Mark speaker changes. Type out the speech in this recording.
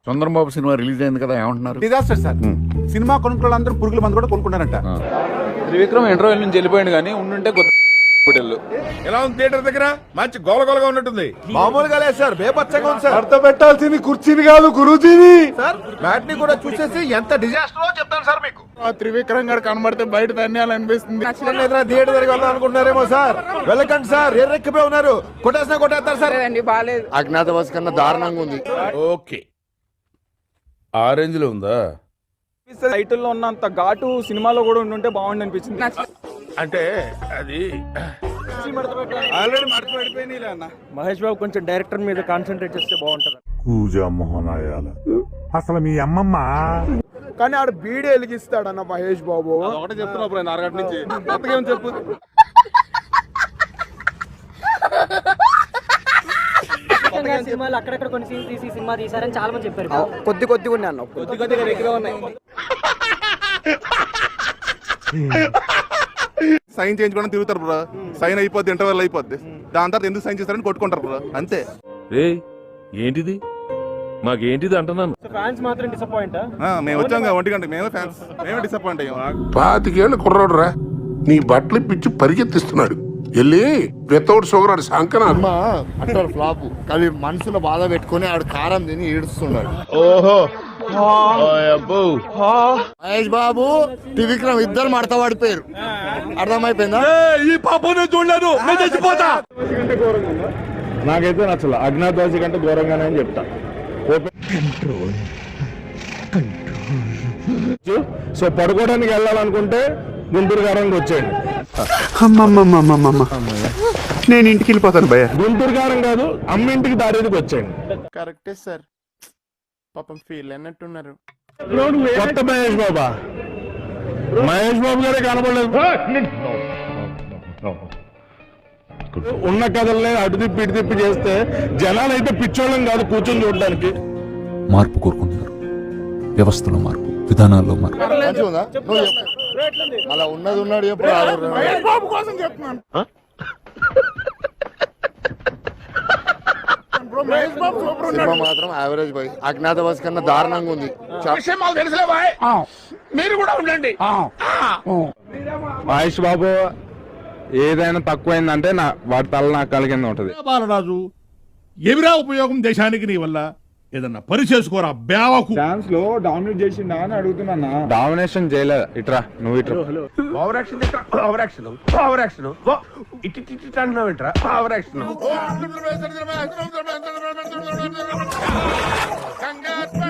Speaker 1: Chandrababu cinema release అయింది కదా, ఏమంటున్నారు?
Speaker 2: Disaster sir. సినిమా కొనుక్కున్న అందరూ పురుగుల మందు కూడా కొనుక్కుంటారంట.
Speaker 3: త్రివిక్రమ్ ఇంటర్వెల్ నుంచి వెళ్ళిపోయాడు కానీ ఉండుంటే కొత్త
Speaker 4: ఎలా ఉంది థియేటర్ దగ్గర? మంచి గోలగోలగా ఉన్నట్టుంది.
Speaker 2: మామూలుగా లేదు సార్, బేపచ్చంగా ఉంది సార్.
Speaker 5: అర్థ పెట్టాల్సింది కుర్చీని కాదు గురూజీని.
Speaker 2: సార్ మ్యాట్ని కూడా చూసేసి ఎంత డిజాస్టర్ చెప్తాను సార్ మీకు.
Speaker 3: త్రివిక్రమ్ గారు కనబడితే బయట తన్నేయాలనిపిస్తుంది.
Speaker 2: థియేటర్ దగ్గర వెళ్దాం అనుకుంటున్నారేమో సార్. వెళ్ళకండి సార్, ఎర్రెక్కిపోయి ఉన్నారు. కొట్టేసినా కొట్టేస్తారు సార్.
Speaker 3: బాలేదు.
Speaker 5: అజ్ఞాతవాసి కన్నా దారుణంగా ఉంది.
Speaker 4: ఓకే, ఆ రేంజ్ లో ఉందా?
Speaker 6: టైటిల్లో ఉన్నంత ఘాటు సినిమాలో కూడా ఉండుంటే బాగుండి అనిపించింది.
Speaker 4: అంటే అది
Speaker 6: ఆల్రెడీ మర్చిపోయిపోయినా అన్న. మహేష్ బాబు కొంచెం డైరెక్టర్ మీద కాన్సన్ట్రేట్ చేస్తే బాగుంటది.
Speaker 5: పూజా మోహనాయాల అసలు మీ అమ్మమ్మ
Speaker 6: కానీ ఆడు బీడీ వెలిగిస్తాడన్న మహేష్ బాబు. ఒకటే చెప్తున్నా నారగట్ నుంచి కొత్తగా చెప్పు.
Speaker 7: సినిమాలు అక్కడక్కడ కొన్ని సీన్ తీసి సినిమా తీసారని చాలా మంది చెప్పారు.
Speaker 6: కొద్దిగా ఉన్నాయి అన్న, కొద్దిగా దగ్గర ఉన్నాయి.
Speaker 2: సైన్ చేయించుకోవడం తిరుగుతారు బ్రో. సైన్ అయిపోద్ది, ఇంటర్వెల్ అయిపోద్ది. దాని తర్వాత ఎందుకు సైన్ చేస్తారని కొట్టుకుంటారు బ్రో, అంతే.
Speaker 4: ఏంటిది మాకేంటిది అంటున్నాను.
Speaker 6: ఫ్యాన్స్ మాత్రం డిసప్పాయింట్.
Speaker 2: మేము వచ్చాం 1 గంటకి, మేమే ఫ్యాన్స్, మేమే డిసప్పాయింట్ అయ్యాం.
Speaker 8: 25 ఏళ్ళ కుర్రాడు రా, నీ బట్టలు పిచ్చి పరిగెత్తిస్తున్నాడు. వెళ్ళి వితౌట్ షుగర్ ఆడు సంకన
Speaker 5: అట్టర్ ఫ్లాప్ కానీ మనసులో బాధ పెట్టుకుని ఆడు కారం తిని ఏడుస్తున్నాడు.
Speaker 4: ఓహో,
Speaker 5: మహేష్ బాబు త్రివిక్రమ్ ఇద్దరు మడత పడిపోయారు. అర్థమైపోయిందా?
Speaker 4: ఈ పాపనే చూడలేదు, నేను చచ్చిపోతా.
Speaker 5: నాకైతే నచ్చల. అజ్ఞాతవాసి కంటే ఘోరంగానే అని చెప్తా. సో పడుకోవడానికి వెళ్ళాలనుకుంటే గుంటూరు గారంకి వచ్చేయండి.
Speaker 1: నేను ఇంటికి వెళ్ళిపోతాను భయ్య.
Speaker 5: గుంటూరు గారం కాదు, అమ్మింటికి దారేదికి వచ్చేయండి.
Speaker 2: కరెక్టే సార్, పాపం ఫీల్ అన్నట్టున్నారు.
Speaker 5: కొత్త మహేష్ బాబా, మహేష్ బాబు గారే కనపడలేదు. ఉన్న కథలనే అటు తిప్పి ఇటు తిప్పి చేస్తే జనాలు అయితే పిచ్చోళ్ళం కాదు కూర్చొని చూడడానికి.
Speaker 9: మార్పు కోరుకుంటున్నారు, వ్యవస్థలో మార్పు, విధానాల్లో మార్పు.
Speaker 5: అలా ఉన్నది ఉన్నాడు ఎప్పుడు సినిమా మాత్రం యావరేజ్ బాయ్. అజ్ఞాతవాసి కన్నా దారుణంగా ఉంది.
Speaker 4: మీరు కూడా ఉండండి.
Speaker 3: మహేష్ బాబు ఏదైనా తక్కువైందంటే వాటి తల నా కలిగింది ఉంటది.
Speaker 4: బాలరాజు, ఎవిరా ఉపయోగం దేశానికి నీ వల్ల? ఏదన్నా పని చేసుకోరా బేవకు.
Speaker 3: డాన్స్ లో డామినేట్ చేసిండా అని అడుగుతున్నా. డామినేషన్ చేయలేదు. ఇట్రా నువ్వు ఇట్రా.
Speaker 4: Over action, over action, over action. ఇటు అంటున్నావు ఏంట్రా? Over action.